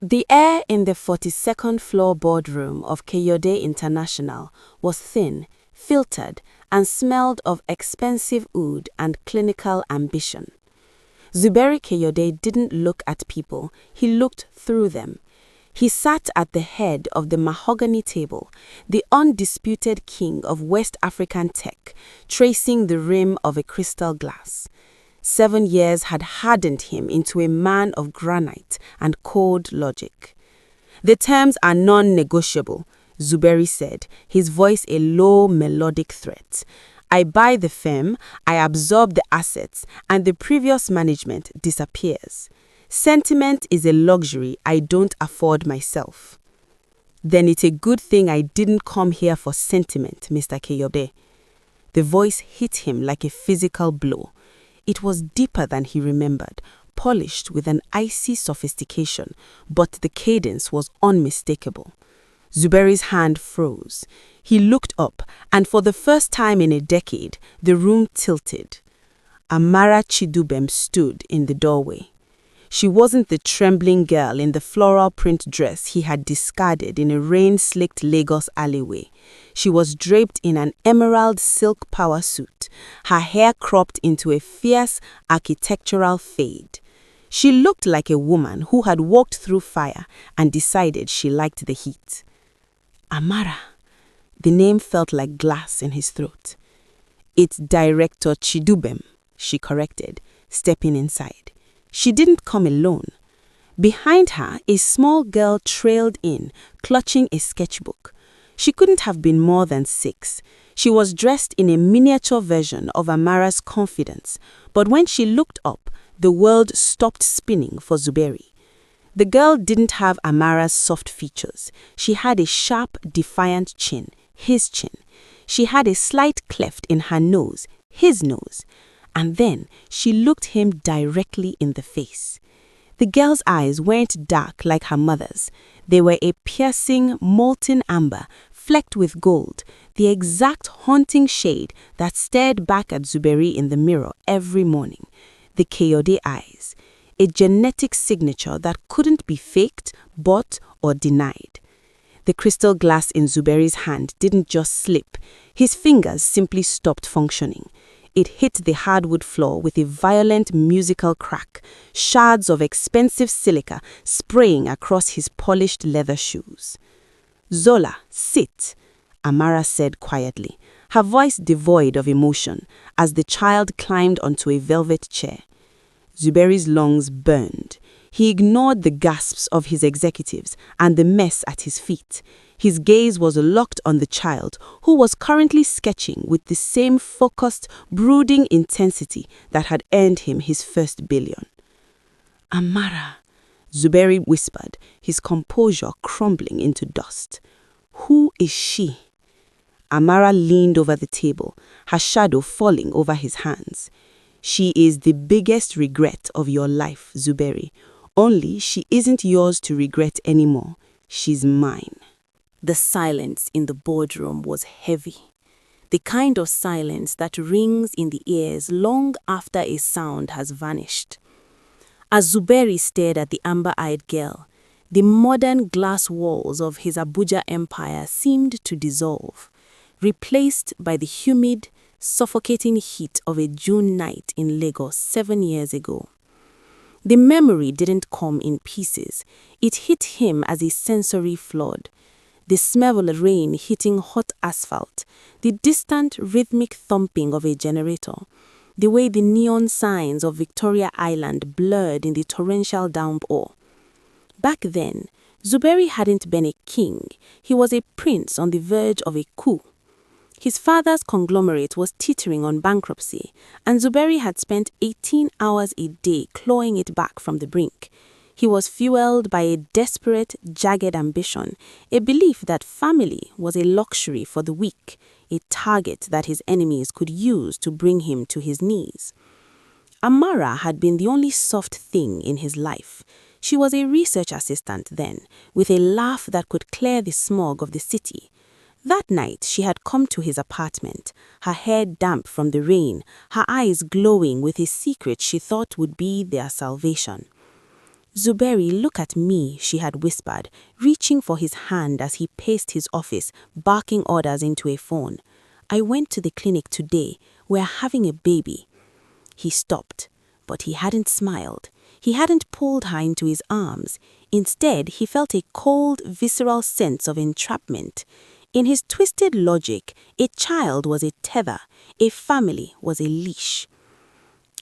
The air in the 42nd floor boardroom of Kayode International was thin, filtered, and smelled of expensive oud and clinical ambition. Zuberi Kayode didn't look at people, he looked through them. He sat at the head of the mahogany table, the undisputed king of West African tech, tracing the rim of a crystal glass. 7 years had hardened him into a man of granite and cold logic. "The terms are non-negotiable," Zuberi said, his voice a low melodic threat. "I buy the firm, I absorb the assets, and the previous management disappears. Sentiment is a luxury I don't afford myself." "Then it's a good thing I didn't come here for sentiment, Mr. Kayode." The voice hit him like a physical blow. It was deeper than he remembered, polished with an icy sophistication, but the cadence was unmistakable. Zuberi's hand froze. He looked up, and for the first time in a decade, the room tilted. Amara Chidubem stood in the doorway. She wasn't the trembling girl in the floral print dress he had discarded in a rain-slicked Lagos alleyway. She was draped in an emerald silk power suit, her hair cropped into a fierce architectural fade. She looked like a woman who had walked through fire and decided she liked the heat. Amara. The name felt like glass in his throat. "It's Director Chidubem," she corrected, stepping inside. She didn't come alone. Behind her, a small girl trailed in, clutching a sketchbook. She couldn't have been more than 6. She was dressed in a miniature version of Amara's confidence, but when she looked up, the world stopped spinning for Zuberi. The girl didn't have Amara's soft features. She had a sharp, defiant chin, his chin. She had a slight cleft in her nose, his nose. And then she looked him directly in the face. The girl's eyes weren't dark like her mother's. They were a piercing, molten amber, flecked with gold, the exact haunting shade that stared back at Zuberi in the mirror every morning. The Kayode eyes, a genetic signature that couldn't be faked, bought, or denied. The crystal glass in Zuberi's hand didn't just slip. His fingers simply stopped functioning. It hit the hardwood floor with a violent musical crack, shards of expensive silica spraying across his polished leather shoes. "Zola, sit," Amara said quietly, her voice devoid of emotion, as the child climbed onto a velvet chair. Zuberi's lungs burned. He ignored the gasps of his executives and the mess at his feet. His gaze was locked on the child, who was currently sketching with the same focused, brooding intensity that had earned him his first billion. "Amara," Zuberi whispered, his composure crumbling into dust. "Who is she?" Amara leaned over the table, her shadow falling over his hands. "She is the biggest regret of your life, Zuberi. Only she isn't yours to regret anymore. She's mine." The silence in the boardroom was heavy. The kind of silence that rings in the ears long after a sound has vanished. As Zuberi stared at the amber-eyed girl, the modern glass walls of his Abuja empire seemed to dissolve, replaced by the humid, suffocating heat of a June night in Lagos 7 years ago. The memory didn't come in pieces. It hit him as a sensory flood. The smell of rain hitting hot asphalt, the distant rhythmic thumping of a generator, the way the neon signs of Victoria Island blurred in the torrential downpour. Back then, Zuberi hadn't been a king. He was a prince on the verge of a coup. His father's conglomerate was teetering on bankruptcy, and Zuberi had spent 18 hours a day clawing it back from the brink. He was fueled by a desperate, jagged ambition, a belief that family was a luxury for the weak, a target that his enemies could use to bring him to his knees. Amara had been the only soft thing in his life. She was a research assistant then, with a laugh that could clear the smog of the city. That night, she had come to his apartment, her hair damp from the rain, her eyes glowing with a secret she thought would be their salvation. "Zuberi, look at me," she had whispered, reaching for his hand as he paced his office, barking orders into a phone. "I went to the clinic today. We're having a baby." He stopped, but he hadn't smiled. He hadn't pulled her into his arms. Instead, he felt a cold, visceral sense of entrapment. In his twisted logic, a child was a tether, a family was a leash.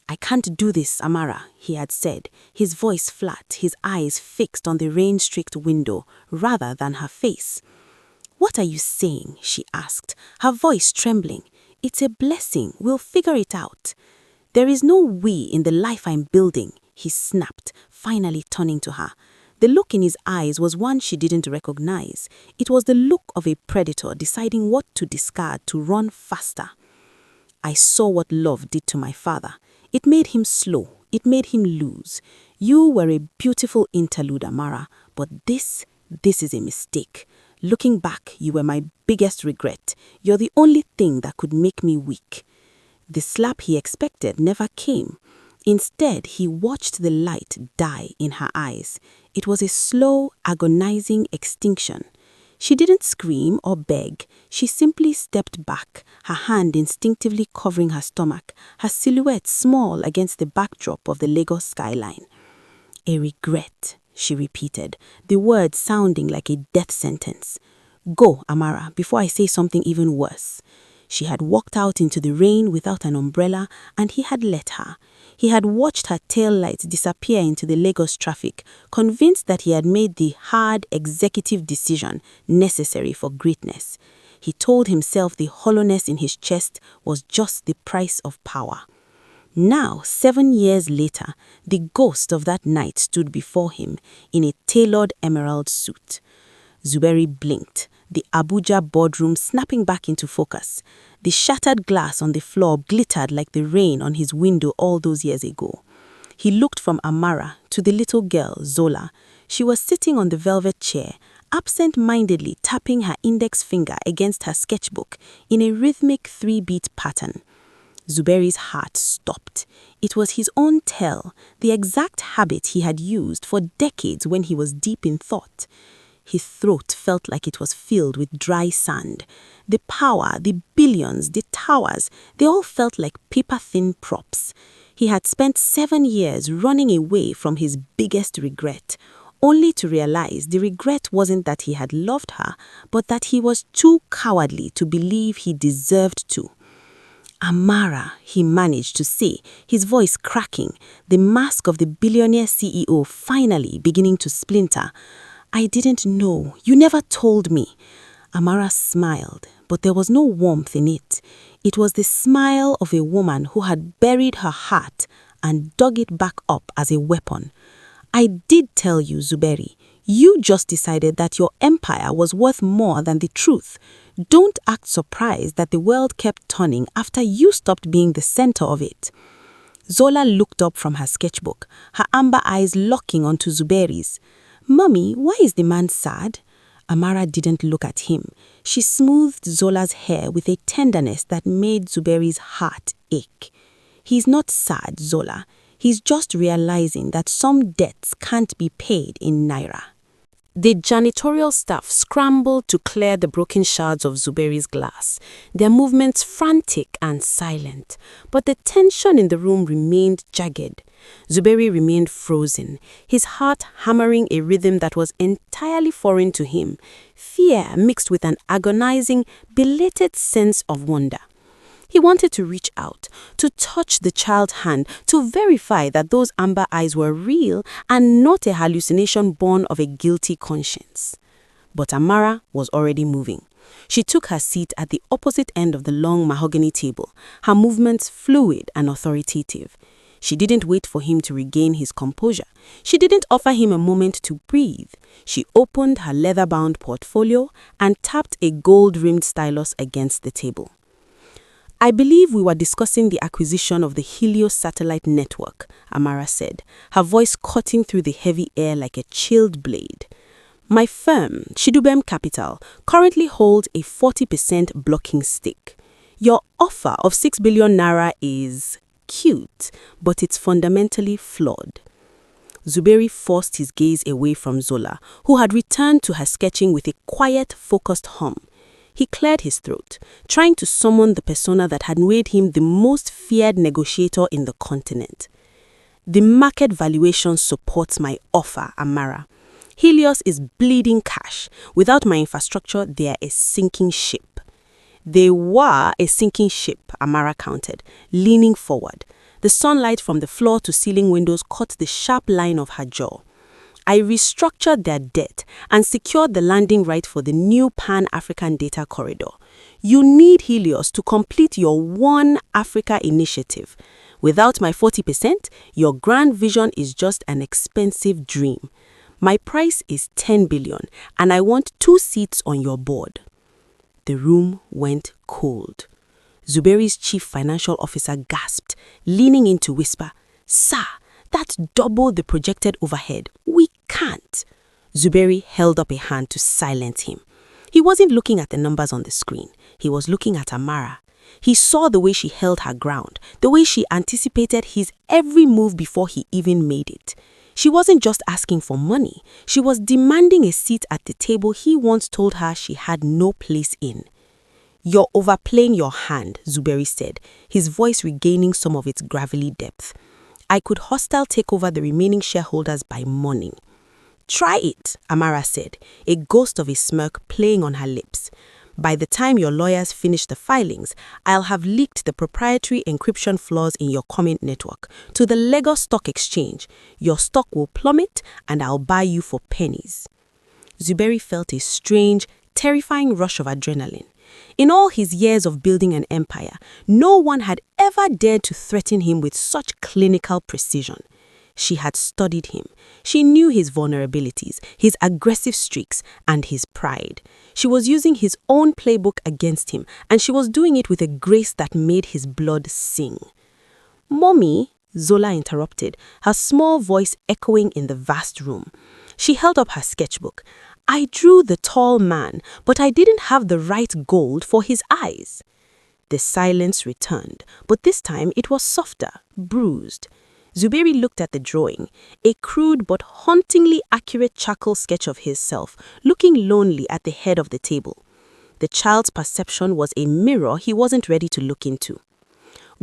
"I can't do this, Amara," he had said, his voice flat, his eyes fixed on the rain-streaked window rather than her face. "What are you saying?" she asked, her voice trembling. "It's a blessing. We'll figure it out." "There is no we in the life I'm building," he snapped, finally turning to her. The look in his eyes was one she didn't recognize. It was the look of a predator deciding what to discard to run faster. "I saw what love did to my father. It made him slow. It made him lose. You were a beautiful interlude, Amara, but this is a mistake. Looking back, you were my biggest regret. You're the only thing that could make me weak." The slap he expected never came. Instead, he watched the light die in her eyes. It was a slow, agonizing extinction. She didn't scream or beg. She simply stepped back, her hand instinctively covering her stomach, her silhouette small against the backdrop of the Lagos skyline. "A regret," she repeated, the words sounding like a death sentence. "Go, Amara, before I say something even worse." She had walked out into the rain without an umbrella, and he had let her. He had watched her tail lights disappear into the Lagos traffic, convinced that he had made the hard executive decision necessary for greatness. He told himself the hollowness in his chest was just the price of power. Now, 7 years later, the ghost of that night stood before him in a tailored emerald suit. Zuberi blinked, the Abuja boardroom snapping back into focus. The shattered glass on the floor glittered like the rain on his window all those years ago. He looked from Amara to the little girl, Zola. She was sitting on the velvet chair, absent-mindedly tapping her index finger against her sketchbook in a rhythmic 3-beat pattern. Zuberi's heart stopped. It was his own tell, the exact habit he had used for decades when he was deep in thought. His throat felt like it was filled with dry sand. The power, the billions, the towers, they all felt like paper-thin props. He had spent 7 years running away from his biggest regret, only to realize the regret wasn't that he had loved her, but that he was too cowardly to believe he deserved to. "Amara," he managed to say, his voice cracking, the mask of the billionaire CEO finally beginning to splinter. "I didn't know. You never told me." Amara smiled, but there was no warmth in it. It was the smile of a woman who had buried her heart and dug it back up as a weapon. "I did tell you, Zuberi. You just decided that your empire was worth more than the truth. Don't act surprised that the world kept turning after you stopped being the center of it." Zola looked up from her sketchbook, her amber eyes locking onto Zuberi's. "Mummy, why is the man sad?" Amara didn't look at him. She smoothed Zola's hair with a tenderness that made Zuberi's heart ache. "He's not sad, Zola. He's just realizing that some debts can't be paid in naira." The janitorial staff scrambled to clear the broken shards of Zuberi's glass, their movements frantic and silent. But the tension in the room remained jagged. Zuberi remained frozen, his heart hammering a rhythm that was entirely foreign to him, fear mixed with an agonizing, belated sense of wonder. He wanted to reach out, to touch the child's hand, to verify that those amber eyes were real and not a hallucination born of a guilty conscience. But Amara was already moving. She took her seat at the opposite end of the long mahogany table, her movements fluid and authoritative. She didn't wait for him to regain his composure. She didn't offer him a moment to breathe. She opened her leather-bound portfolio and tapped a gold-rimmed stylus against the table. "I believe we were discussing the acquisition of the Helios satellite network," Amara said, her voice cutting through the heavy air like a chilled blade. "My firm, Chidubem Capital, currently holds a 40% blocking stake. Your offer of 6 billion naira is cute, but it's fundamentally flawed." Zuberi forced his gaze away from Zola, who had returned to her sketching with a quiet, focused hum. He cleared his throat, trying to summon the persona that had made him the most feared negotiator in the continent. The market valuation supports my offer, Amara. Helios is bleeding cash. Without my infrastructure, they are a sinking ship. They were a sinking ship, Amara countered, leaning forward. The sunlight from the floor-to-ceiling windows caught the sharp line of her jaw. I restructured their debt and secured the landing right for the new Pan-African data corridor. You need Helios to complete your One Africa initiative. Without my 40%, your grand vision is just an expensive dream. My price is 10 billion, and I want 2 seats on your board. The room went cold. Zuberi's chief financial officer gasped, leaning in to whisper, "Sir, that's double the projected overhead. We can't." Zuberi held up a hand to silence him. He wasn't looking at the numbers on the screen. He was looking at Amara. He saw the way she held her ground, the way she anticipated his every move before he even made it. She wasn't just asking for money. She was demanding a seat at the table he once told her she had no place in. "You're overplaying your hand," Zuberi said, his voice regaining some of its gravelly depth. "I could hostile take over the remaining shareholders by morning." "Try it," Amara said, a ghost of a smirk playing on her lips. "By the time your lawyers finish the filings, I'll have leaked the proprietary encryption flaws in your comment network to the Lagos Stock Exchange. Your stock will plummet and I'll buy you for pennies." Zuberi felt a strange, terrifying rush of adrenaline. In all his years of building an empire, no one had ever dared to threaten him with such clinical precision. She had studied him. She knew his vulnerabilities, his aggressive streaks, and his pride. She was using his own playbook against him, and she was doing it with a grace that made his blood sing. "Mommy," Zola interrupted, her small voice echoing in the vast room. She held up her sketchbook. "I drew the tall man, but I didn't have the right gold for his eyes." The silence returned, but this time it was softer, bruised. Zuberi looked at the drawing, a crude but hauntingly accurate charcoal sketch of himself, looking lonely at the head of the table. The child's perception was a mirror he wasn't ready to look into.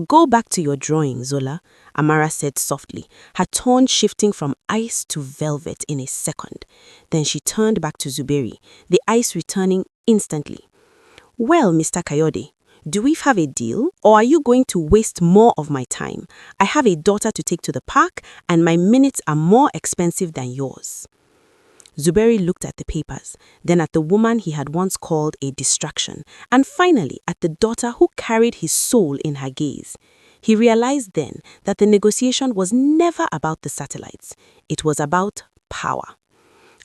"Go back to your drawing, Zola," Amara said softly, her tone shifting from ice to velvet in a second. Then she turned back to Zuberi, the ice returning instantly. "Well, Mr. Kayode, do we have a deal, or are you going to waste more of my time? I have a daughter to take to the park, and my minutes are more expensive than yours." Zuberi looked at the papers, then at the woman he had once called a distraction, and finally at the daughter who carried his soul in her gaze. He realized then that the negotiation was never about the satellites. It was about power.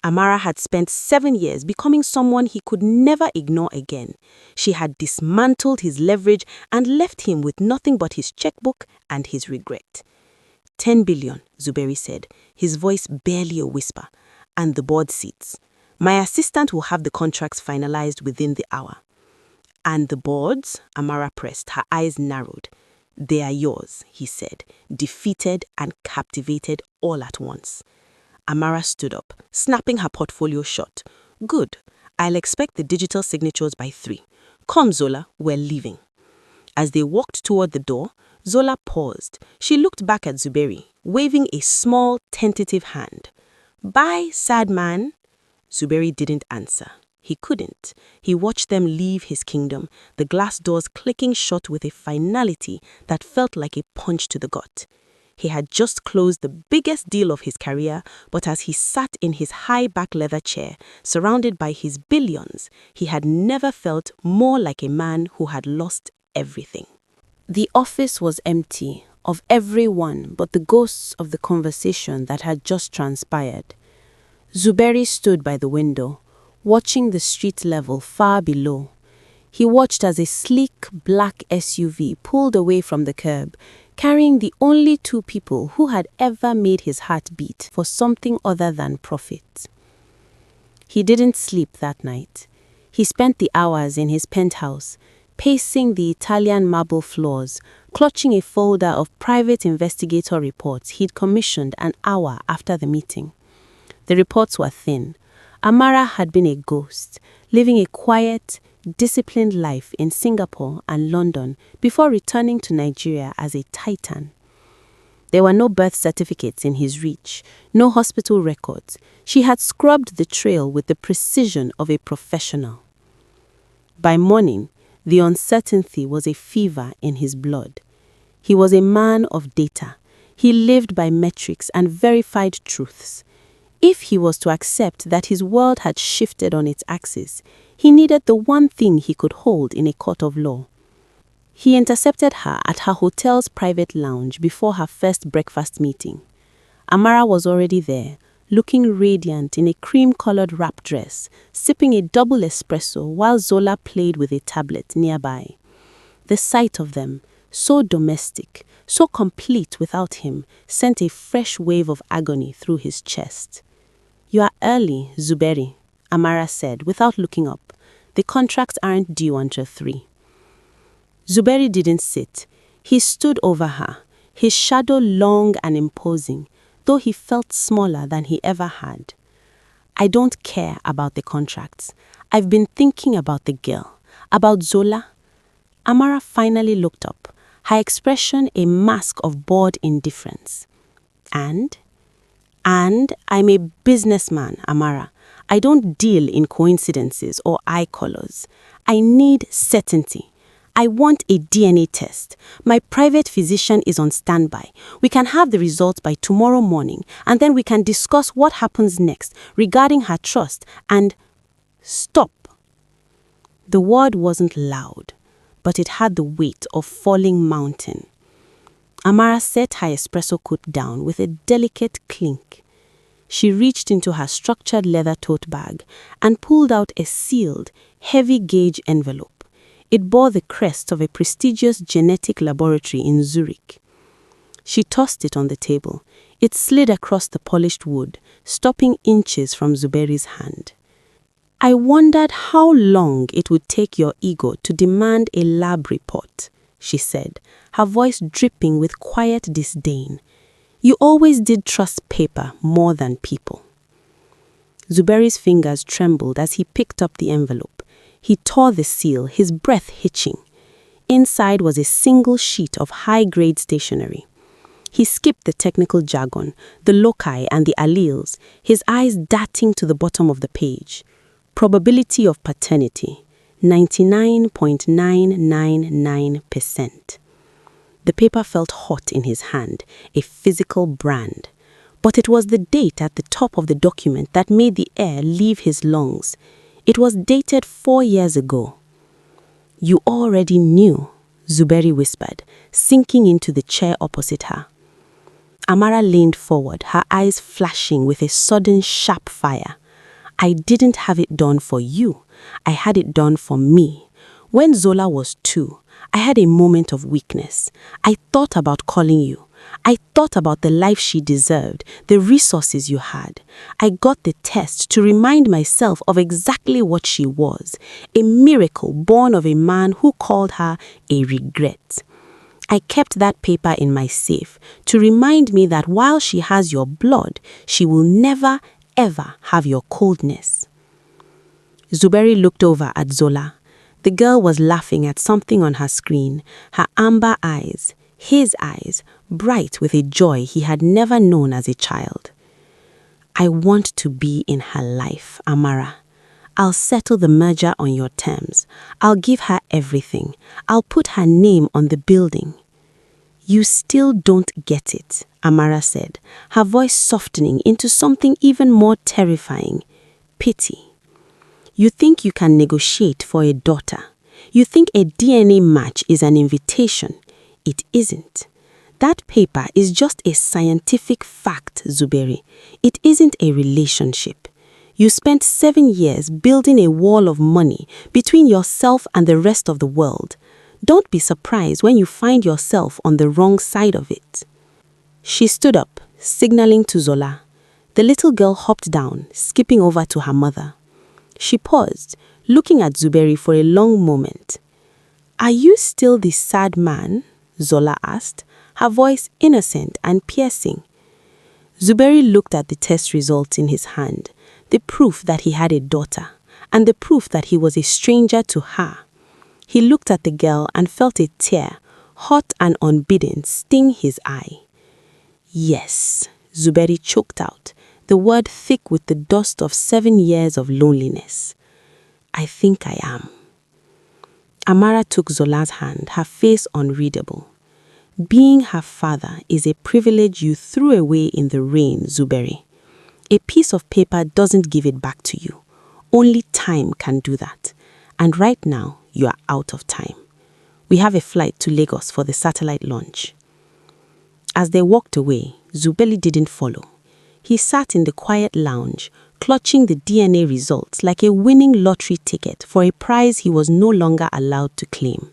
Amara had spent 7 years becoming someone he could never ignore again. She had dismantled his leverage and left him with nothing but his checkbook and his regret. 10 billion, Zuberi said, his voice barely a whisper, and the board seats. My assistant will have the contracts finalized within the hour. And the boards? Amara pressed, her eyes narrowed. They are yours, he said, defeated and captivated all at once. Amara stood up, snapping her portfolio shut. Good. I'll expect the digital signatures by 3. Come, Zola, we're leaving. As they walked toward the door, Zola paused. She looked back at Zuberi, waving a small, tentative hand. Bye, sad man. Zuberi didn't answer. He couldn't. He watched them leave his kingdom, the glass doors clicking shut with a finality that felt like a punch to the gut. He had just closed the biggest deal of his career, but as he sat in his high-back leather chair, surrounded by his billions, he had never felt more like a man who had lost everything. The office was empty of everyone but the ghosts of the conversation that had just transpired. Zuberi stood by the window, watching the street level far below. He watched as a sleek black SUV pulled away from the curb, carrying the only 2 people who had ever made his heart beat for something other than profit. He didn't sleep that night. He spent the hours in his penthouse, pacing the Italian marble floors, clutching a folder of private investigator reports he'd commissioned an hour after the meeting. The reports were thin. Amara had been a ghost, living a quiet, disciplined life in Singapore and London before returning to Nigeria as a titan. There were no birth certificates in his reach, no hospital records. She had scrubbed the trail with the precision of a professional. By morning, the uncertainty was a fever in his blood. He was a man of data. He lived by metrics and verified truths. If he was to accept that his world had shifted on its axis, he needed the one thing he could hold in a court of law. He intercepted her at her hotel's private lounge before her first breakfast meeting. Amara was already there, looking radiant in a cream-colored wrap dress, sipping a double espresso while Zola played with a tablet nearby. The sight of them, so domestic, so complete without him, sent a fresh wave of agony through his chest. "You are early, Zuberi," Amara said without looking up. "The contracts aren't due until 3. Zuberi didn't sit. He stood over her, his shadow long and imposing, though he felt smaller than he ever had. "I don't care about the contracts. I've been thinking about the girl, about Zola." Amara finally looked up, her expression a mask of bored indifference. And I'm a businessman, Amara. I don't deal in coincidences or eye colors. I need certainty. I want a DNA test. My private physician is on standby. We can have the results by tomorrow morning, and then we can discuss what happens next regarding her trust and... Stop. The word wasn't loud, but it had the weight of falling mountain. Amara set her espresso cup down with a delicate clink. She reached into her structured leather tote bag and pulled out a sealed, heavy-gauge envelope. It bore the crest of a prestigious genetic laboratory in Zurich. She tossed it on the table. It slid across the polished wood, stopping inches from Zuberi's hand. "I wondered how long it would take your ego to demand a lab report," she said, her voice dripping with quiet disdain. "You always did trust paper more than people." Zuberi's fingers trembled as he picked up the envelope. He tore the seal, his breath hitching. Inside was a single sheet of high-grade stationery. He skipped the technical jargon, the loci and the alleles, his eyes darting to the bottom of the page. Probability of paternity, 99.999%. The paper felt hot in his hand, a physical brand. But it was the date at the top of the document that made the air leave his lungs. It was dated 4 years ago. "You already knew," Zuberi whispered, sinking into the chair opposite her. Amara leaned forward, her eyes flashing with a sudden sharp fire. "I didn't have it done for you. I had it done for me. When Zola was 2, I had a moment of weakness. I thought about calling you. I thought about the life she deserved, the resources you had. I got the test to remind myself of exactly what she was, a miracle born of a man who called her a regret. I kept that paper in my safe to remind me that while she has your blood, she will never, ever have your coldness." Zuberi looked over at Zola. The girl was laughing at something on her screen, her amber eyes, his eyes, bright with a joy he had never known as a child. "I want to be in her life, Amara. I'll settle the merger on your terms. I'll give her everything. I'll put her name on the building." "You still don't get it," Amara said, her voice softening into something even more terrifying. Pity. "You think you can negotiate for a daughter. You think a DNA match is an invitation. It isn't. That paper is just a scientific fact, Zuberi. It isn't a relationship. You spent 7 years building a wall of money between yourself and the rest of the world. Don't be surprised when you find yourself on the wrong side of it." She stood up, signaling to Zola. The little girl hopped down, skipping over to her mother. She paused, looking at Zuberi for a long moment. "Are you still the sad man?" Zola asked, her voice innocent and piercing. Zuberi looked at the test results in his hand, the proof that he had a daughter, and the proof that he was a stranger to her. He looked at the girl and felt a tear, hot and unbidden, sting his eye. Yes, Zuberi choked out, the word thick with the dust of 7 years of loneliness. I think I am. Amara took Zola's hand, her face unreadable. Being her father is a privilege you threw away in the rain, Zuberi. A piece of paper doesn't give it back to you. Only time can do that. And right now, you are out of time. We have a flight to Lagos for the satellite launch. As they walked away, Zuberi didn't follow. He sat in the quiet lounge, clutching the DNA results like a winning lottery ticket for a prize he was no longer allowed to claim.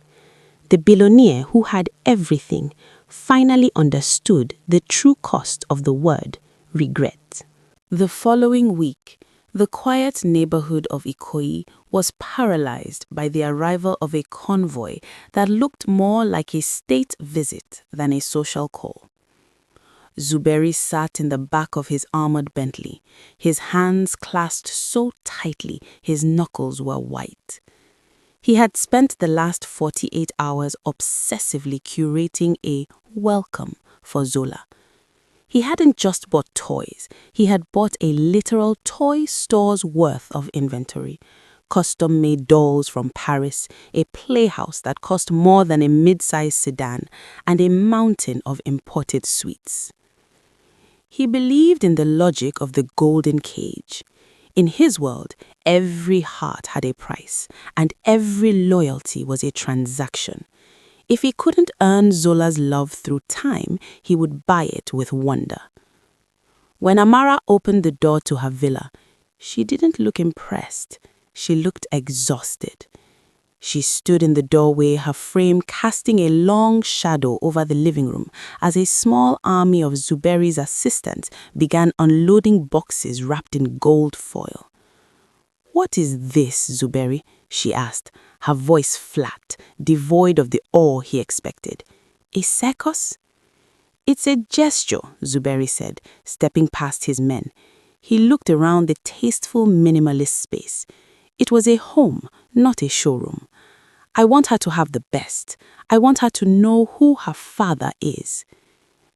The billionaire who had everything finally understood the true cost of the word regret. The following week, the quiet neighborhood of Ikoyi was paralyzed by the arrival of a convoy that looked more like a state visit than a social call. Zuberi sat in the back of his armored Bentley, his hands clasped so tightly his knuckles were white. He had spent the last 48 hours obsessively curating a welcome for Zola. He hadn't just bought toys, he had bought a literal toy store's worth of inventory. Custom-made dolls from Paris, a playhouse that cost more than a mid-sized sedan, and a mountain of imported sweets. He believed in the logic of the golden cage. In his world, every heart had a price, and every loyalty was a transaction. If he couldn't earn Zola's love through time, he would buy it with wonder. When Amara opened the door to her villa, she didn't look impressed. She looked exhausted. She stood in the doorway, her frame casting a long shadow over the living room as a small army of Zuberi's assistants began unloading boxes wrapped in gold foil. "What is this, Zuberi?" she asked, her voice flat, devoid of the awe he expected. "A circus?" "It's a gesture," Zuberi said, stepping past his men. He looked around the tasteful minimalist space. It was a home, not a showroom. "I want her to have the best. I want her to know who her father is."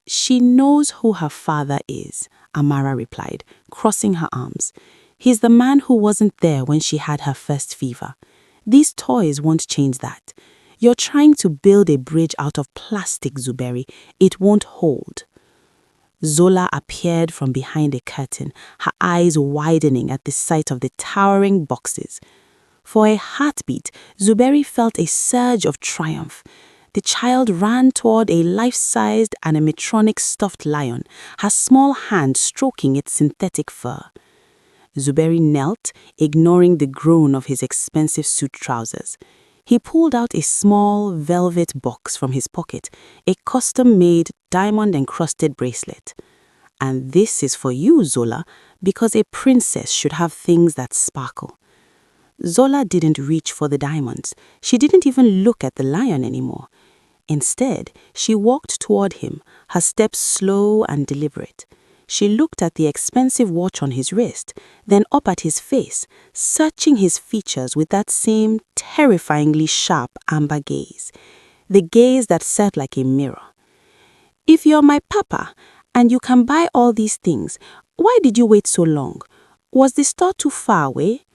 "She knows who her father is," Amara replied, crossing her arms. "He's the man who wasn't there when she had her first fever. These toys won't change that. You're trying to build a bridge out of plastic, Zuberi. It won't hold." Zola appeared from behind a curtain, her eyes widening at the sight of the towering boxes. For a heartbeat, Zuberi felt a surge of triumph. The child ran toward a life-sized animatronic stuffed lion, her small hand stroking its synthetic fur. Zuberi knelt, ignoring the groan of his expensive suit trousers. He pulled out a small velvet box from his pocket, a custom-made diamond-encrusted bracelet. "And this is for you, Zola, because a princess should have things that sparkle." Zola didn't reach for the diamonds. She didn't even look at the lion anymore. Instead, she walked toward him, her steps slow and deliberate. She looked at the expensive watch on his wrist, then up at his face, searching his features with that same terrifyingly sharp amber gaze, the gaze that sat like a mirror. "If you're my papa, and you can buy all these things, why did you wait so long? Was the store too far away?"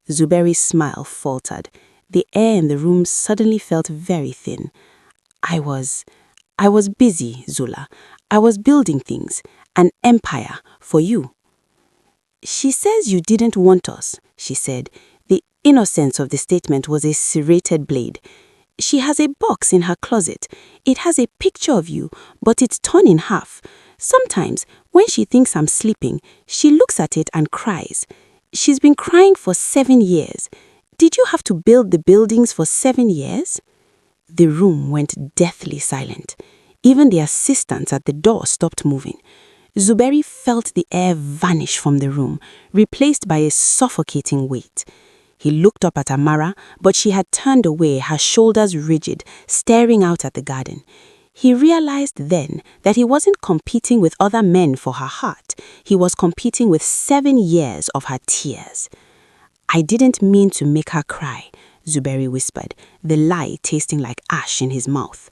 Zuberi's smile faltered. The air in the room suddenly felt very thin. I was busy, Zola. I was building things, an empire for you." "She says you didn't want us," she said. The innocence of the statement was a serrated blade. "She has a box in her closet. It has a picture of you, but it's torn in half. Sometimes, when she thinks I'm sleeping, she looks at it and cries. She's been crying for 7 years. Did you have to build the buildings for 7 years?" The room went deathly silent. Even the assistants at the door stopped moving. Zuberi felt the air vanish from the room, replaced by a suffocating weight. He looked up at Amara, but she had turned away, her shoulders rigid, staring out at the garden. He realized then that he wasn't competing with other men for her heart. He was competing with 7 years of her tears. "I didn't mean to make her cry," Zuberi whispered, the lie tasting like ash in his mouth.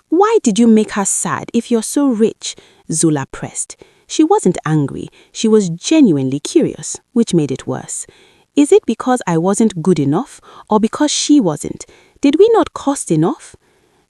"Why did you make her sad if you're so rich?" Zola pressed. She wasn't angry, she was genuinely curious, which made it worse. "Is it because I wasn't good enough, or because she wasn't? Did we not cost enough?"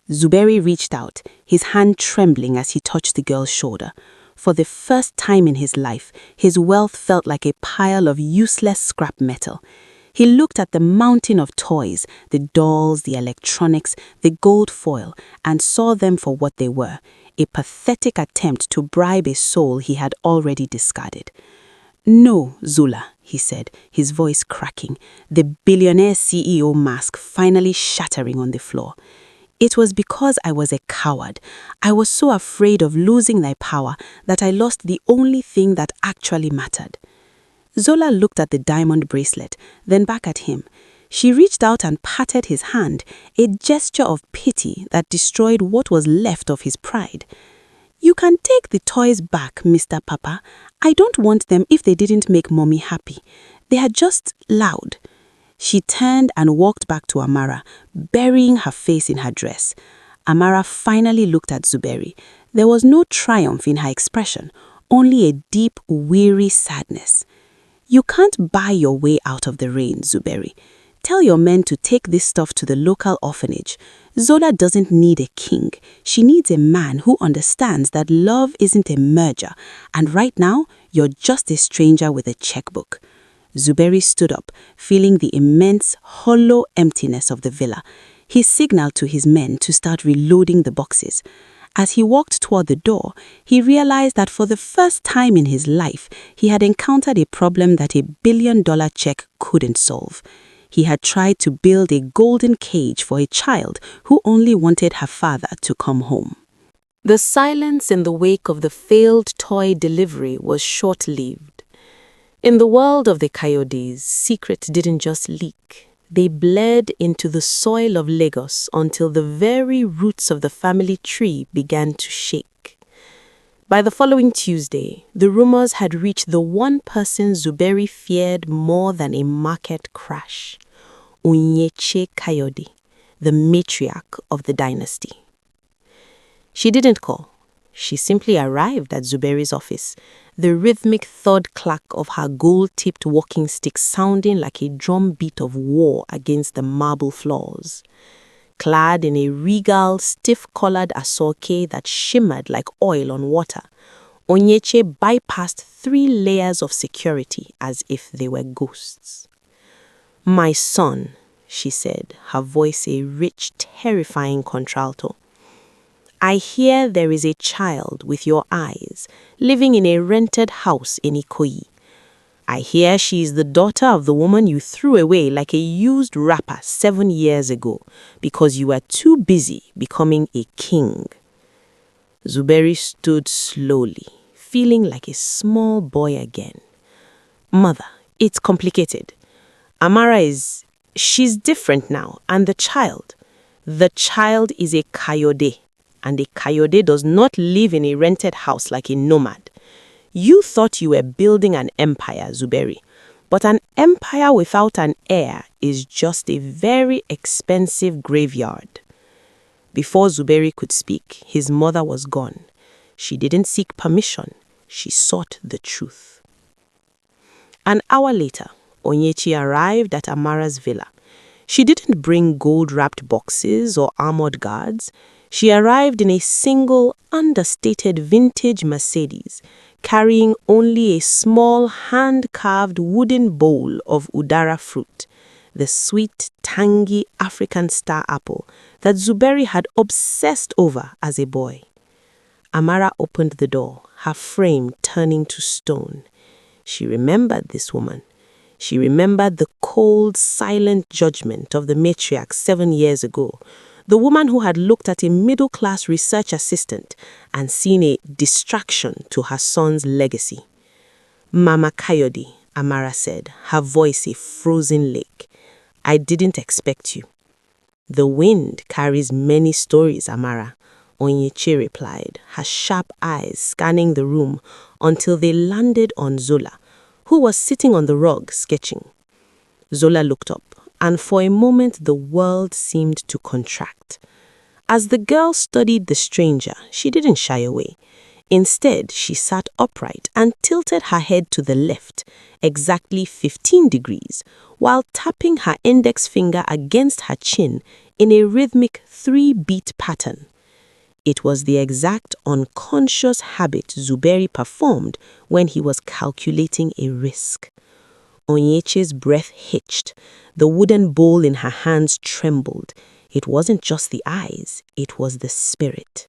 Zuberi reached out, his hand trembling as he touched the girl's shoulder. For the first time in his life, his wealth felt like a pile of useless scrap metal. He looked at the mountain of toys, the dolls, the electronics, the gold foil, and saw them for what they were, a pathetic attempt to bribe a soul he had already discarded. "No, Zola," he said, his voice cracking, the billionaire CEO mask finally shattering on the floor. "It was because I was a coward. I was so afraid of losing thy power that I lost the only thing that actually mattered." Zola looked at the diamond bracelet, then back at him. She reached out and patted his hand, a gesture of pity that destroyed what was left of his pride. "You can take the toys back, Mr. Papa. I don't want them if they didn't make Mommy happy. They are just loud." She turned and walked back to Amara, burying her face in her dress. Amara finally looked at Zuberi. There was no triumph in her expression, only a deep, weary sadness. "You can't buy your way out of the rain, Zuberi. Tell your men to take this stuff to the local orphanage. Zola doesn't need a king. She needs a man who understands that love isn't a merger, and right now, you're just a stranger with a checkbook." Zuberi stood up, feeling the immense, hollow emptiness of the villa. He signaled to his men to start reloading the boxes. As he walked toward the door, he realized that for the first time in his life, he had encountered a problem that a billion-dollar check couldn't solve. He had tried to build a golden cage for a child who only wanted her father to come home. The silence in the wake of the failed toy delivery was short-lived. In the world of the Kayodes, secrets didn't just leak. They bled into the soil of Lagos until the very roots of the family tree began to shake. By the following Tuesday, the rumors had reached the one person Zuberi feared more than a market crash: Zuberi Kayode, the matriarch of the dynasty. She didn't call. She simply arrived at Zuberi's office, the rhythmic thud clack of her gold-tipped walking stick sounding like a drumbeat of war against the marble floors. Clad in a regal, stiff-collared asoke that shimmered like oil on water, Onyeche bypassed 3 layers of security as if they were ghosts. "My son," she said, her voice a rich, terrifying contralto. "I hear there is a child with your eyes living in a rented house in Ikoyi. I hear she is the daughter of the woman you threw away like a used wrapper 7 years ago because you were too busy becoming a king." Zuberi stood slowly, feeling like a small boy again. "Mother, it's complicated. She's different now, and the child is a Kayode, and a Kayode does not live in a rented house like a nomad. You thought you were building an empire, Zuberi, but an empire without an heir is just a very expensive graveyard." Before Zuberi could speak, his mother was gone. She didn't seek permission, she sought the truth. An hour later, Onyechi arrived at Amara's villa. She didn't bring gold-wrapped boxes or armored guards. She arrived in a single, understated vintage Mercedes, carrying only a small hand-carved wooden bowl of udara fruit, the sweet, tangy African star apple that Zuberi had obsessed over as a boy. Amara opened the door, her frame turning to stone. She remembered this woman. She remembered the cold, silent judgment of the matriarch 7 years ago, the woman who had looked at a middle-class research assistant and seen a distraction to her son's legacy. "Mama Kayode, Amara said, her voice a frozen lake. "I didn't expect you." "The wind carries many stories, Amara," Onyechi replied, her sharp eyes scanning the room until they landed on Zola, who was sitting on the rug sketching. Zola looked up, and for a moment the world seemed to contract. As the girl studied the stranger, she didn't shy away. Instead, she sat upright and tilted her head to the left, exactly 15 degrees, while tapping her index finger against her chin in a rhythmic 3-beat pattern. It was the exact unconscious habit Zuberi performed when he was calculating a risk. Onyechi's breath hitched. The wooden bowl in her hands trembled. It wasn't just the eyes, it was the spirit.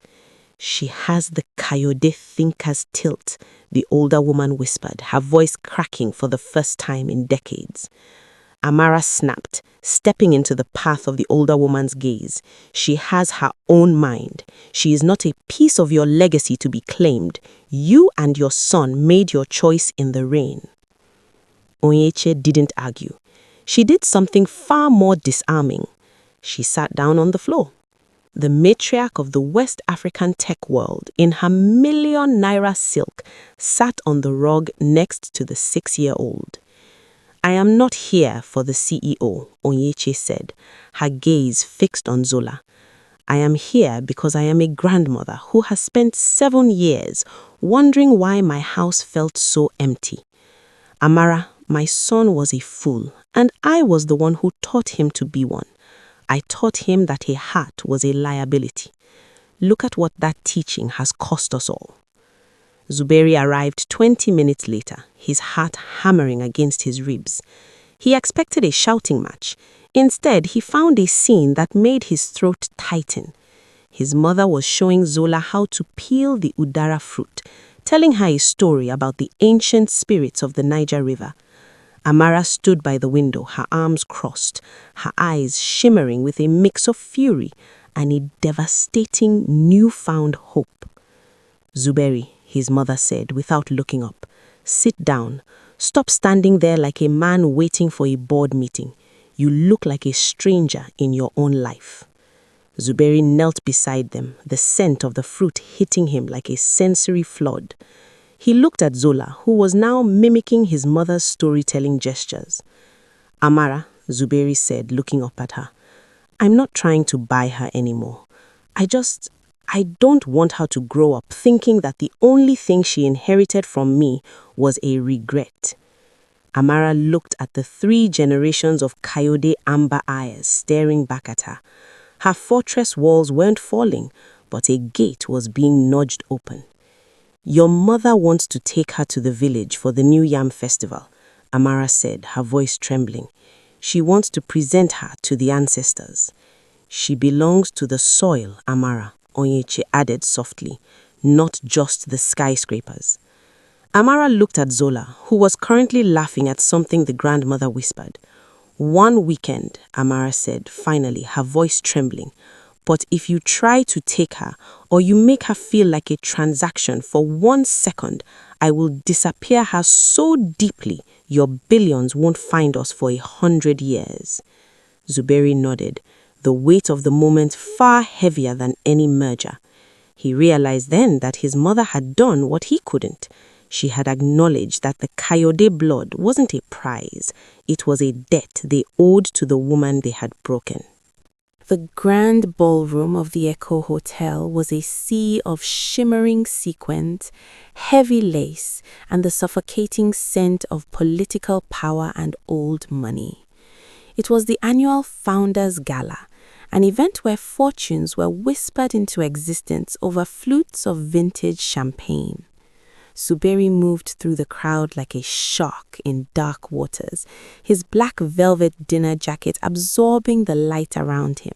"She has the Kayode thinker's tilt," the older woman whispered, her voice cracking for the first time in decades. Amara snapped, stepping into the path of the older woman's gaze. "She has her own mind. She is not a piece of your legacy to be claimed. You and your son made your choice in the rain." Onyechi didn't argue. She did something far more disarming. She sat down on the floor. The matriarch of the West African tech world, in her million-naira silk, sat on the rug next to the 6-year-old. "I am not here for the CEO," Onyechi said, her gaze fixed on Zola. "I am here because I am a grandmother who has spent 7 years wondering why my house felt so empty. Amara, my son was a fool, and I was the one who taught him to be one. I taught him that a heart was a liability. Look at what that teaching has cost us all." Zuberi arrived 20 minutes later, his heart hammering against his ribs. He expected a shouting match. Instead, he found a scene that made his throat tighten. His mother was showing Zola how to peel the udara fruit, telling her a story about the ancient spirits of the Niger River. Amara stood by the window, her arms crossed, her eyes shimmering with a mix of fury and a devastating newfound hope. "Zuberi," his mother said without looking up, "sit down. Stop standing there like a man waiting for a board meeting. You look like a stranger in your own life." Zuberi knelt beside them, the scent of the fruit hitting him like a sensory flood. He looked at Zola, who was now mimicking his mother's storytelling gestures. "Amara," Zuberi said, looking up at her, "I'm not trying to buy her anymore. I don't want her to grow up thinking that the only thing she inherited from me was a regret." Amara looked at the 3 generations of Kayode amber eyes staring back at her. Her fortress walls weren't falling, but a gate was being nudged open. "Your mother wants to take her to the village for the New Yam Festival," Amara said, her voice trembling. "She wants to present her to the ancestors." "She belongs to the soil, Amara," Onyechi added softly, "not just the skyscrapers." Amara looked at Zola, who was currently laughing at something the grandmother whispered. "One weekend," Amara said, finally, her voice trembling. "But if you try to take her, or you make her feel like a transaction for 1 second, I will disappear her so deeply your billions won't find us for 100 years." Zuberi nodded, the weight of the moment far heavier than any merger. He realized then that his mother had done what he couldn't. She had acknowledged that the Kayode blood wasn't a prize. It was a debt they owed to the woman they had broken. The grand ballroom of the Echo Hotel was a sea of shimmering sequins, heavy lace, and the suffocating scent of political power and old money. It was the annual Founders' Gala, an event where fortunes were whispered into existence over flutes of vintage champagne. Zuberi moved through the crowd like a shark in dark waters, his black velvet dinner jacket absorbing the light around him.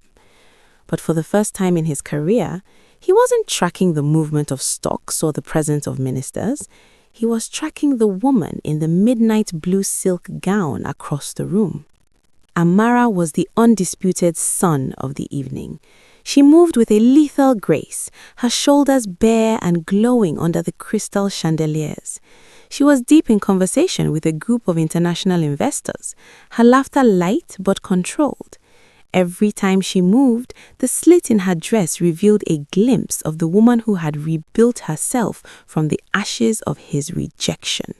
But for the first time in his career, he wasn't tracking the movement of stocks or the presence of ministers. He was tracking the woman in the midnight blue silk gown across the room. Amara was the undisputed sun of the evening. She moved with a lethal grace, her shoulders bare and glowing under the crystal chandeliers. She was deep in conversation with a group of international investors, her laughter light but controlled. Every time she moved, the slit in her dress revealed a glimpse of the woman who had rebuilt herself from the ashes of his rejection.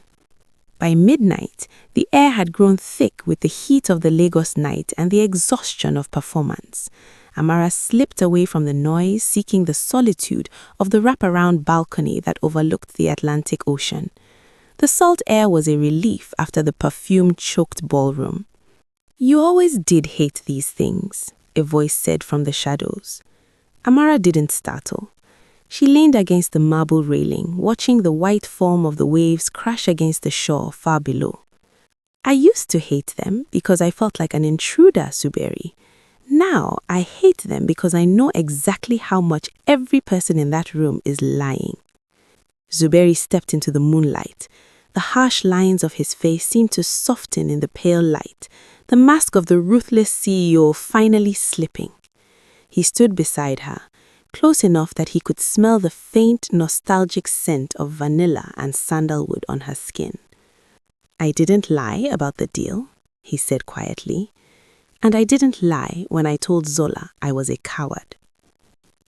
By midnight, the air had grown thick with the heat of the Lagos night and the exhaustion of performance. Amara slipped away from the noise, seeking the solitude of the wraparound balcony that overlooked the Atlantic Ocean. The salt air was a relief after the perfume-choked ballroom. "You always did hate these things," a voice said from the shadows. Amara didn't startle. She leaned against the marble railing, watching the white foam of the waves crash against the shore far below. "I used to hate them because I felt like an intruder, Zuberi. Now I hate them because I know exactly how much every person in that room is lying." Zuberi stepped into the moonlight. The harsh lines of his face seemed to soften in the pale light, the mask of the ruthless CEO finally slipping. He stood beside her, close enough that he could smell the faint, nostalgic scent of vanilla and sandalwood on her skin. "I didn't lie about the deal," he said quietly, "and I didn't lie when I told Zola I was a coward."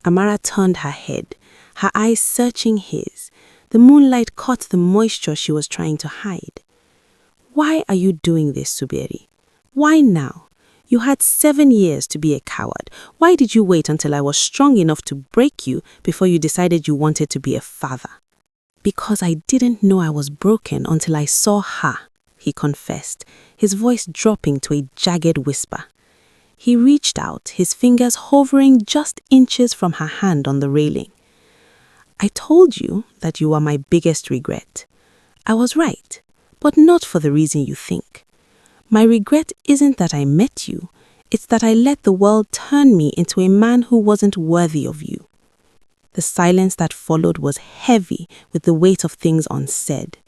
Amara turned her head, her eyes searching his. The moonlight caught the moisture she was trying to hide. "Why are you doing this, Zuberi? Why now? You had 7 years to be a coward. Why did you wait until I was strong enough to break you before you decided you wanted to be a father?" "Because I didn't know I was broken until I saw her," he confessed, his voice dropping to a jagged whisper. He reached out, his fingers hovering just inches from her hand on the railing. "I told you that you were my biggest regret. I was right, but not for the reason you think. My regret isn't that I met you, it's that I let the world turn me into a man who wasn't worthy of you." The silence that followed was heavy with the weight of things unsaid.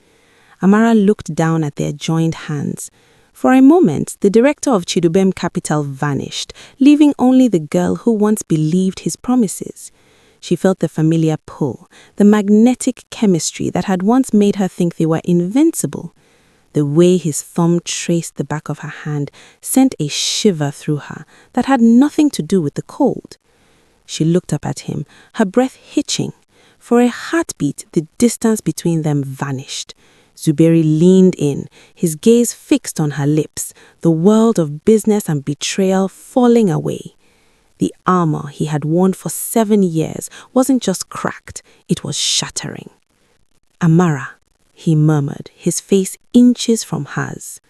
Amara looked down at their joined hands. For a moment, the director of Chidubem Capital vanished, leaving only the girl who once believed his promises. She felt the familiar pull, the magnetic chemistry that had once made her think they were invincible. The way his thumb traced the back of her hand sent a shiver through her that had nothing to do with the cold. She looked up at him, her breath hitching. For a heartbeat, the distance between them vanished. Zuberi leaned in, his gaze fixed on her lips, the world of business and betrayal falling away. The armor he had worn for 7 years wasn't just cracked, it was shattering. "Amara," he murmured, his face inches from hers.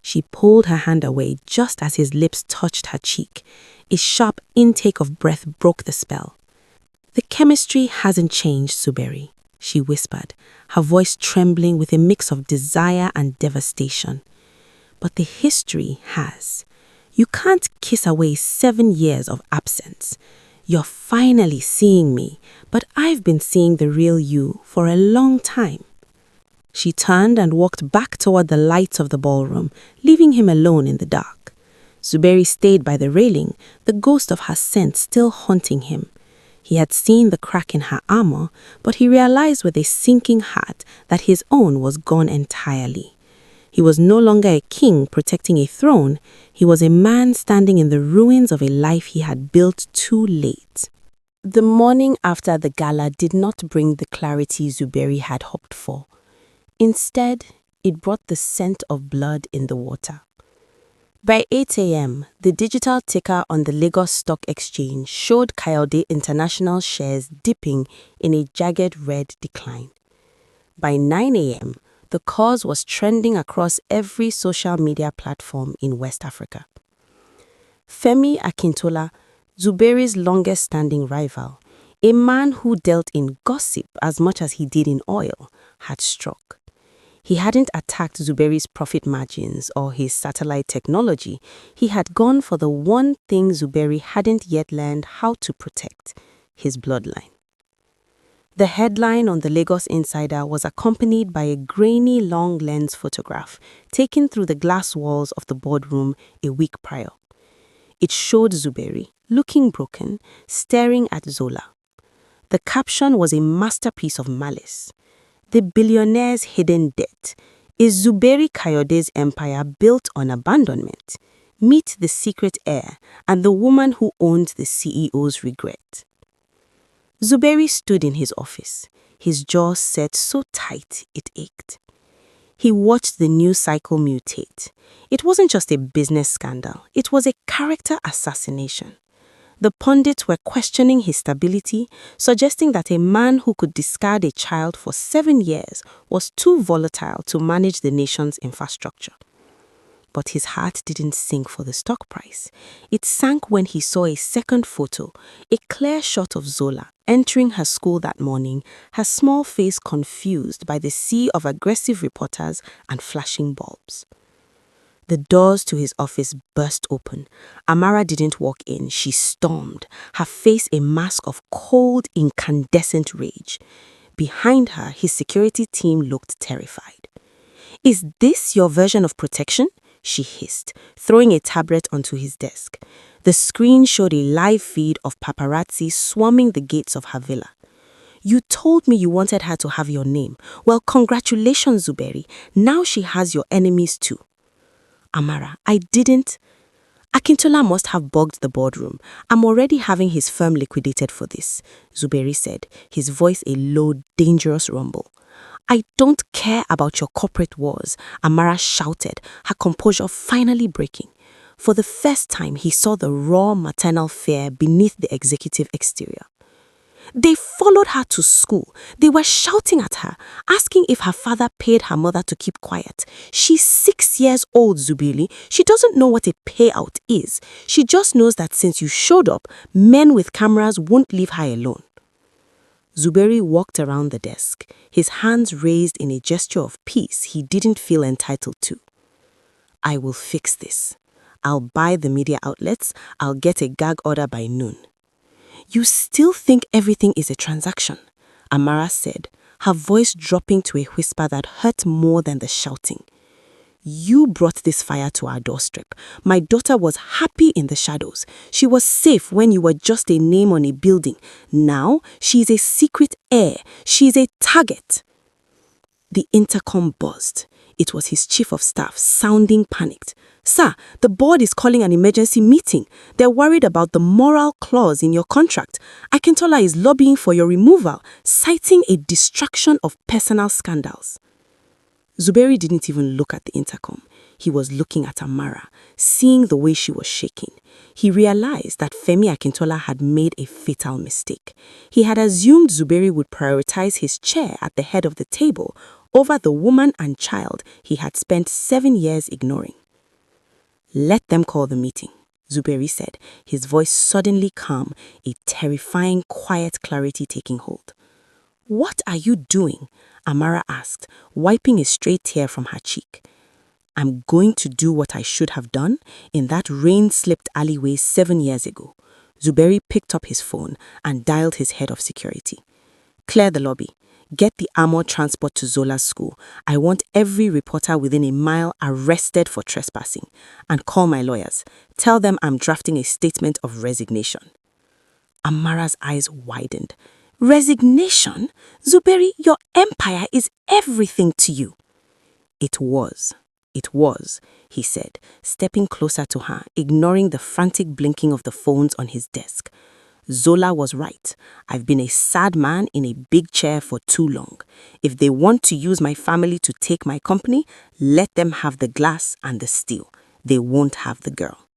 She pulled her hand away just as his lips touched her cheek. A sharp intake of breath broke the spell. "The chemistry hasn't changed, Zuberi," she whispered, her voice trembling with a mix of desire and devastation. "But the history has. You can't kiss away 7 years of absence. You're finally seeing me, but I've been seeing the real you for a long time." She turned and walked back toward the lights of the ballroom, leaving him alone in the dark. Zuberi stayed by the railing, the ghost of her scent still haunting him. He had seen the crack in her armor, but he realized with a sinking heart that his own was gone entirely. He was no longer a king protecting a throne. He was a man standing in the ruins of a life he had built too late. The morning after the gala did not bring the clarity Zuberi had hoped for. Instead, it brought the scent of blood in the water. By 8 a.m., the digital ticker on the Lagos Stock Exchange showed Kayode International shares dipping in a jagged red decline. By 9 a.m., the cause was trending across every social media platform in West Africa. Femi Akintola, Zuberi's longest-standing rival, a man who dealt in gossip as much as he did in oil, had struck. He hadn't attacked Zuberi's profit margins or his satellite technology. He had gone for the one thing Zuberi hadn't yet learned how to protect, his bloodline. The headline on the Lagos Insider was accompanied by a grainy long-lens photograph taken through the glass walls of the boardroom a week prior. It showed Zuberi, looking broken, staring at Zola. The caption was a masterpiece of malice. The billionaire's hidden debt. Is Zuberi Kayode's empire built on abandonment? Meet the secret heir and the woman who owned the CEO's regret. Zuberi stood in his office, his jaw set so tight it ached. He watched the news cycle mutate. It wasn't just a business scandal, it was a character assassination. The pundits were questioning his stability, suggesting that a man who could discard a child for 7 years was too volatile to manage the nation's infrastructure. But his heart didn't sink for the stock price. It sank when he saw a second photo, a clear shot of Zola entering her school that morning, her small face confused by the sea of aggressive reporters and flashing bulbs. The doors to his office burst open. Amara didn't walk in, she stormed, her face a mask of cold, incandescent rage. Behind her, his security team looked terrified. "Is this your version of protection?" she hissed, throwing a tablet onto his desk. The screen showed a live feed of paparazzi swarming the gates of her villa. "You told me you wanted her to have your name. Well, congratulations, Zuberi. Now she has your enemies too." "Amara, I didn't." "Akintola must have bugged the boardroom. I'm already having his firm liquidated for this," Zuberi said, his voice a low, dangerous rumble. "I don't care about your corporate wars," Amara shouted, her composure finally breaking. For the first time, he saw the raw maternal fear beneath the executive exterior. "They followed her to school. They were shouting at her, asking if her father paid her mother to keep quiet. She's 6 years old, Zubili. She doesn't know what a payout is. She just knows that since you showed up, men with cameras won't leave her alone." Zuberi walked around the desk, his hands raised in a gesture of peace he didn't feel entitled to. "I will fix this. I'll buy the media outlets. I'll get a gag order by noon." "You still think everything is a transaction?" Amara said, her voice dropping to a whisper that hurt more than the shouting. "You brought this fire to our doorstep. My daughter was happy in the shadows. She was safe when you were just a name on a building. Now she's a secret heir. She's a target." The intercom buzzed. It was his chief of staff, sounding panicked. "Sir, the board is calling an emergency meeting. They're worried about the moral clause in your contract. Akintola is lobbying for your removal, citing a distraction of personal scandals." Zuberi didn't even look at the intercom. He was looking at Amara, seeing the way she was shaking. He realized that Femi Akintola had made a fatal mistake. He had assumed Zuberi would prioritize his chair at the head of the table over the woman and child he had spent 7 years ignoring. "Let them call the meeting," Zuberi said, his voice suddenly calm, a terrifying quiet clarity taking hold. "What are you doing?" Amara asked, wiping a stray tear from her cheek. "I'm going to do what I should have done in that rain-slipped alleyway 7 years ago." Zuberi picked up his phone and dialed his head of security. "Clear the lobby. Get the armored transport to Zola's school. I want every reporter within a mile arrested for trespassing. And call my lawyers. Tell them I'm drafting a statement of resignation." Amara's eyes widened. "Resignation? Zuberi, your empire is everything to you." It was, he said, stepping closer to her, ignoring the frantic blinking of the phones on his desk. "Zola was right. I've been a sad man in a big chair for too long. If they want to use my family to take my company, let them have the glass and the steel. They won't have the girl."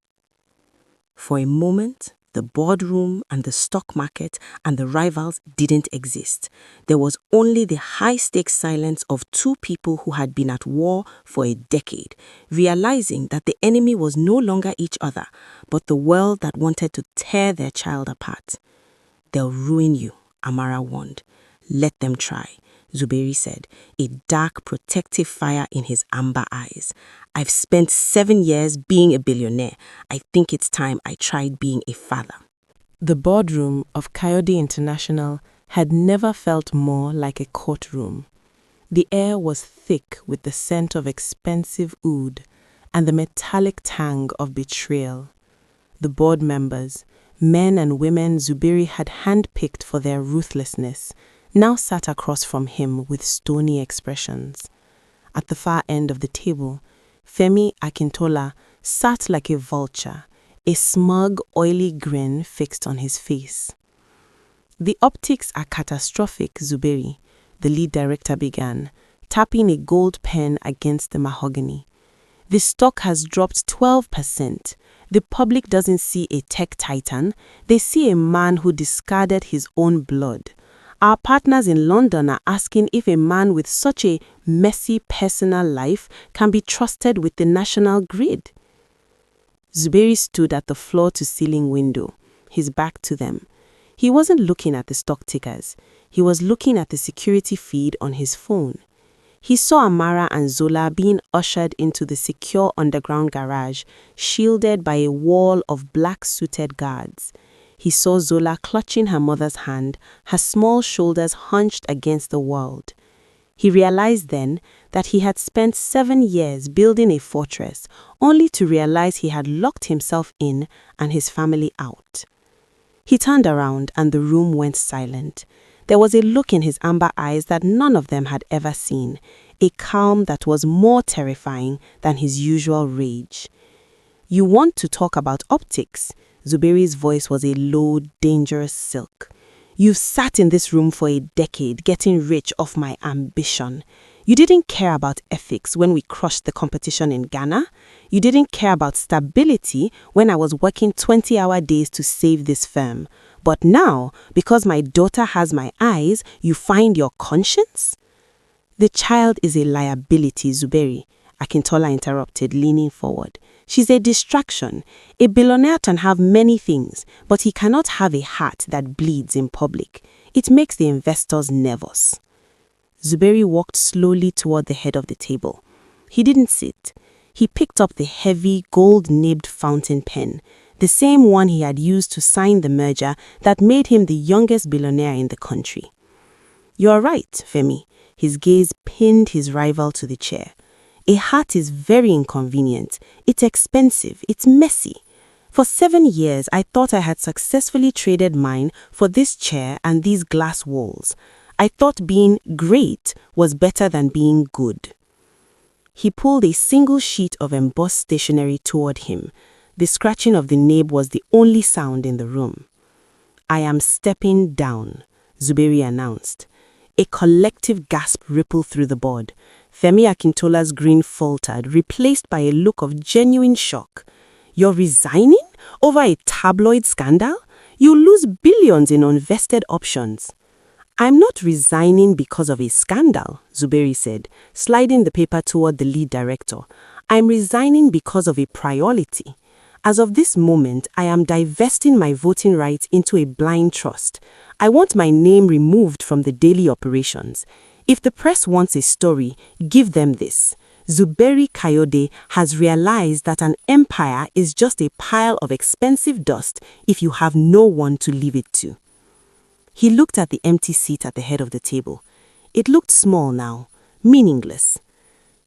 For a moment, the boardroom and the stock market and the rivals didn't exist. There was only the high-stakes silence of two people who had been at war for a decade, realizing that the enemy was no longer each other, but the world that wanted to tear their child apart. "They'll ruin you," Amara warned. "Let them try," Zuberi said, a dark protective fire in his amber eyes. "I've spent 7 years being a billionaire. I think it's time I tried being a father." The boardroom of Kayode International had never felt more like a courtroom. The air was thick with the scent of expensive oud and the metallic tang of betrayal. The board members, men and women Zuberi had handpicked for their ruthlessness, now sat across from him with stony expressions. At the far end of the table, Femi Akintola sat like a vulture, a smug, oily grin fixed on his face. "The optics are catastrophic, Zuberi," the lead director began, tapping a gold pen against the mahogany. "The stock has dropped 12%. The public doesn't see a tech titan, they see a man who discarded his own blood. Our partners in London are asking if a man with such a messy personal life can be trusted with the national grid." Zuberi stood at the floor-to-ceiling window, his back to them. He wasn't looking at the stock tickers. He was looking at the security feed on his phone. He saw Amara and Zola being ushered into the secure underground garage, shielded by a wall of black-suited guards. He saw Zola clutching her mother's hand, her small shoulders hunched against the world. He realized then that he had spent 7 years building a fortress, only to realize he had locked himself in and his family out. He turned around and the room went silent. There was a look in his amber eyes that none of them had ever seen, a calm that was more terrifying than his usual rage. "You want to talk about optics?" Zuberi's voice was a low, dangerous silk. "You've sat in this room for a decade getting rich off my ambition. You didn't care about ethics when we crushed the competition in Ghana. You didn't care about stability when I was working 20-hour days to save this firm. But now, because my daughter has my eyes, you find your conscience?" "The child is a liability, Zuberi," Akintola interrupted, leaning forward. "She's a distraction. A billionaire can have many things, but he cannot have a heart that bleeds in public. It makes the investors nervous." Zuberi walked slowly toward the head of the table. He didn't sit. He picked up the heavy, gold-nibbed fountain pen, the same one he had used to sign the merger that made him the youngest billionaire in the country. "You're right, Femi." His gaze pinned his rival to the chair. "A heart is very inconvenient. It's expensive. It's messy. For 7 years, I thought I had successfully traded mine for this chair and these glass walls. I thought being great was better than being good." He pulled a single sheet of embossed stationery toward him. The scratching of the nib was the only sound in the room. "I am stepping down," Zuberi announced. A collective gasp rippled through the board. Femi Akintola's grin faltered, replaced by a look of genuine shock. "You're resigning? Over a tabloid scandal? You'll lose billions in unvested options." "I'm not resigning because of a scandal," Zuberi said, sliding the paper toward the lead director. "I'm resigning because of a priority. As of this moment, I am divesting my voting rights into a blind trust. I want my name removed from the daily operations. If the press wants a story, give them this. Zuberi Kayode has realized that an empire is just a pile of expensive dust if you have no one to leave it to." He looked at the empty seat at the head of the table. It looked small now, meaningless.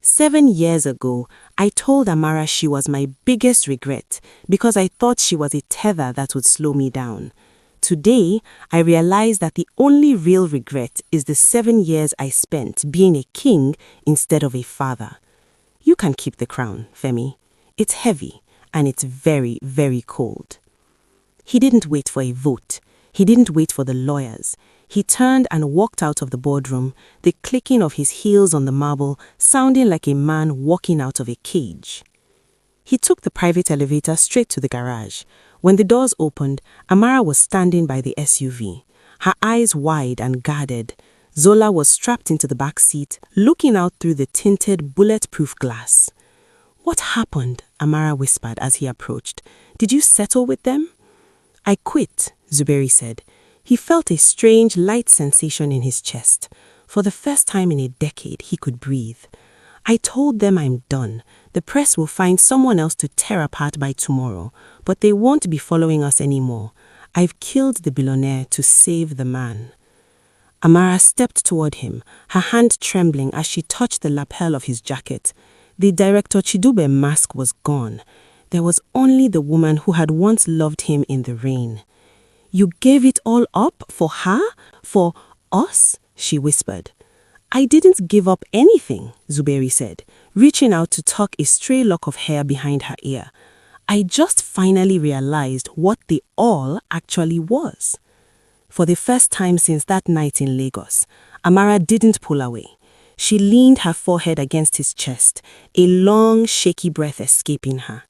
7 years ago, I told Amara she was my biggest regret because I thought she was a tether that would slow me down. Today, I realize that the only real regret is the 7 years I spent being a king instead of a father. You can keep the crown, Femi. It's heavy and it's very, very cold. He didn't wait for a vote. He didn't wait for the lawyers. He turned and walked out of the boardroom, the clicking of his heels on the marble sounding like a man walking out of a cage. He took the private elevator straight to the garage. When the doors opened, Amara was standing by the SUV, her eyes wide and guarded. Zola was strapped into the back seat, looking out through the tinted, bulletproof glass. "What happened?" Amara whispered as he approached. "Did you settle with them?" "I quit," Zuberi said. He felt a strange, light sensation in his chest. For the first time in a decade, he could breathe. "I told them I'm done. The press will find someone else to tear apart by tomorrow, but they won't be following us anymore. I've killed the billionaire to save the man." Amara stepped toward him, her hand trembling as she touched the lapel of his jacket. The Director Chidube mask was gone. There was only the woman who had once loved him in the rain. "You gave it all up for her? For Us? She whispered. I didn't give up anything, Zuberi said, reaching out to tuck a stray lock of hair behind her ear. I just finally realized what the all actually was. For the first time since that night in Lagos, Amara didn't pull away. She leaned her forehead against his chest, a long, shaky breath escaping her.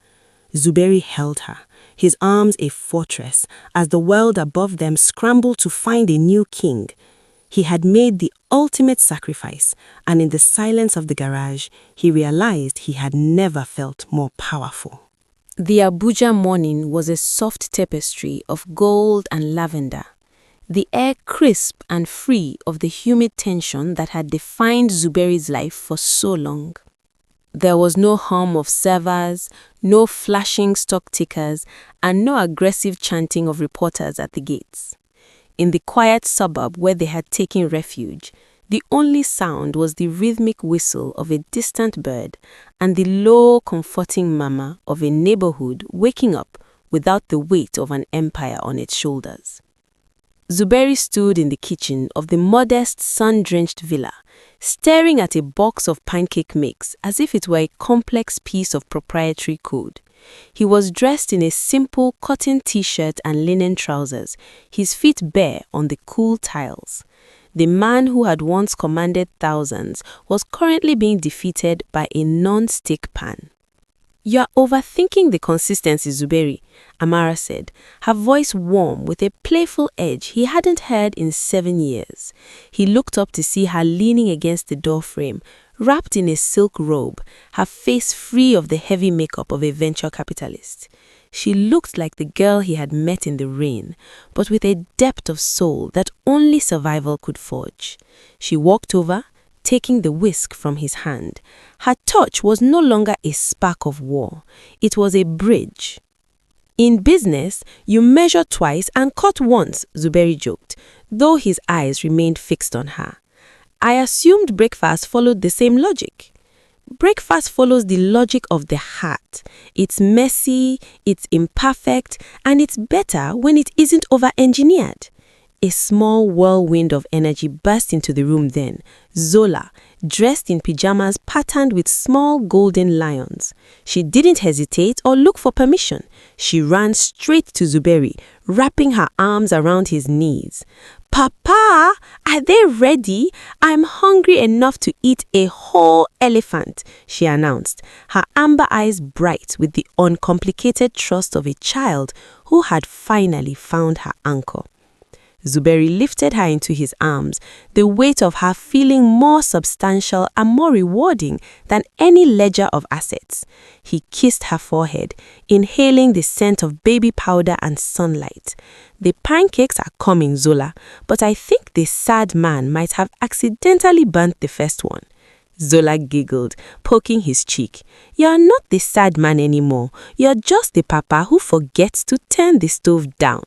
Zuberi held her, his arms a fortress, as the world above them scrambled to find a new king. He had made the ultimate sacrifice, and in the silence of the garage, he realized he had never felt more powerful. The Abuja morning was a soft tapestry of gold and lavender, the air crisp and free of the humid tension that had defined Zuberi's life for so long. There was no hum of servers, no flashing stock tickers, and no aggressive chanting of reporters at the gates. In the quiet suburb where they had taken refuge, the only sound was the rhythmic whistle of a distant bird and the low, comforting murmur of a neighborhood waking up without the weight of an empire on its shoulders. Zuberi stood in the kitchen of the modest, sun-drenched villa, staring at a box of pancake mix as if it were a complex piece of proprietary code. He was dressed in a simple cotton t-shirt and linen trousers, his feet bare on the cool tiles. The man who had once commanded thousands was currently being defeated by a non-stick pan. "You're overthinking the consistency, Zuberi," Amara said, her voice warm with a playful edge he hadn't heard in 7 years. He looked up to see her leaning against the doorframe, wrapped in a silk robe, her face free of the heavy makeup of a venture capitalist. She looked like the girl he had met in the rain, but with a depth of soul that only survival could forge. She walked over, taking the whisk from his hand. Her touch was no longer a spark of war. It was a bridge. "In business, you measure twice and cut once," Zuberi joked, though his eyes remained fixed on her. "I assumed breakfast followed the same logic." "Breakfast follows the logic of the heart. It's messy, it's imperfect, and it's better when it isn't over-engineered." A small whirlwind of energy burst into the room then. Zola, dressed in pajamas patterned with small golden lions. She didn't hesitate or look for permission. She ran straight to Zuberi, wrapping her arms around his knees. "Papa, are they ready? I'm hungry enough to eat a whole elephant," she announced, her amber eyes bright with the uncomplicated trust of a child who had finally found her anchor. Zuberi lifted her into his arms, the weight of her feeling more substantial and more rewarding than any ledger of assets. He kissed her forehead, inhaling the scent of baby powder and sunlight. "The pancakes are coming, Zola, but I think the sad man might have accidentally burnt the first one." Zola giggled, poking his cheek. "You're not the sad man anymore. You're just the papa who forgets to turn the stove down."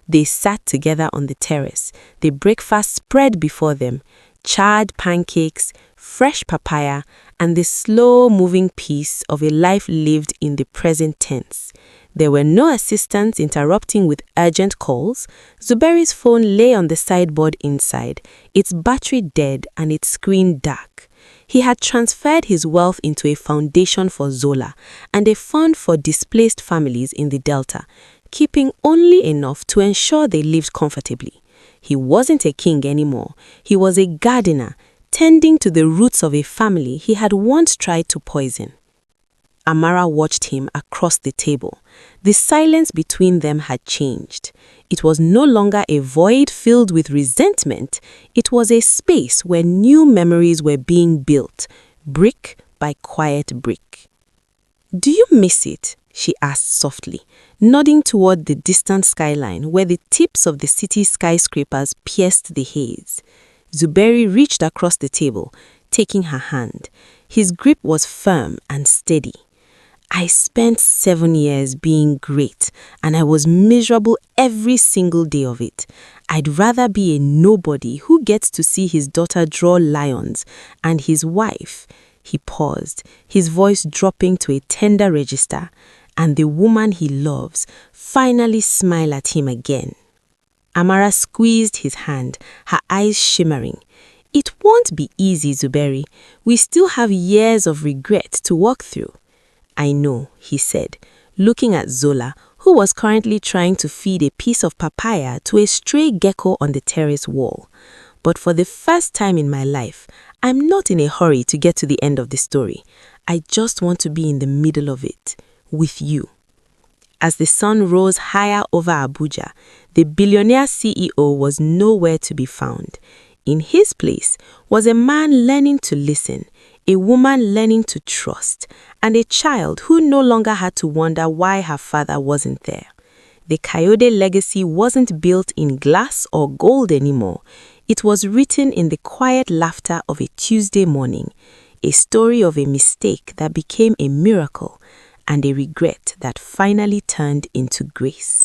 They sat together on the terrace, the breakfast spread before them, charred pancakes, fresh papaya, and the slow-moving piece of a life lived in the present tense. There were no assistants interrupting with urgent calls. Zuberi's phone lay on the sideboard inside, its battery dead and its screen dark. He had transferred his wealth into a foundation for Zola and a fund for displaced families in the Delta, keeping only enough to ensure they lived comfortably. He wasn't a king anymore. He was a gardener, tending to the roots of a family he had once tried to poison. Amara watched him across the table. The silence between them had changed. It was no longer a void filled with resentment. It was a space where new memories were being built, brick by quiet brick. "Do you miss it?" she asked softly, nodding toward the distant skyline where the tips of the city skyscrapers pierced the haze. Zuberi reached across the table, taking her hand. His grip was firm and steady. "I spent 7 years being great, and I was miserable every single day of it. I'd rather be a nobody who gets to see his daughter draw lions, and his wife." He paused, his voice dropping to a tender register, "and the woman he loves finally smile at him again." Amara squeezed his hand, her eyes shimmering. It won't be easy, Zuberi. We still have years of regret to walk through. I know, he said, looking at Zola, who was currently trying to feed a piece of papaya to a stray gecko on the terrace wall. But for the first time in my life, I'm not in a hurry to get to the end of the story. I just want to be in the middle of it, with you. As the sun rose higher over Abuja, the billionaire CEO was nowhere to be found. In his place was a man learning to listen, a woman learning to trust, and a child who no longer had to wonder why her father wasn't there. The Kayode legacy wasn't built in glass or gold anymore. It was written in the quiet laughter of a Tuesday morning, a story of a mistake that became a miracle and a regret that finally turned into grace.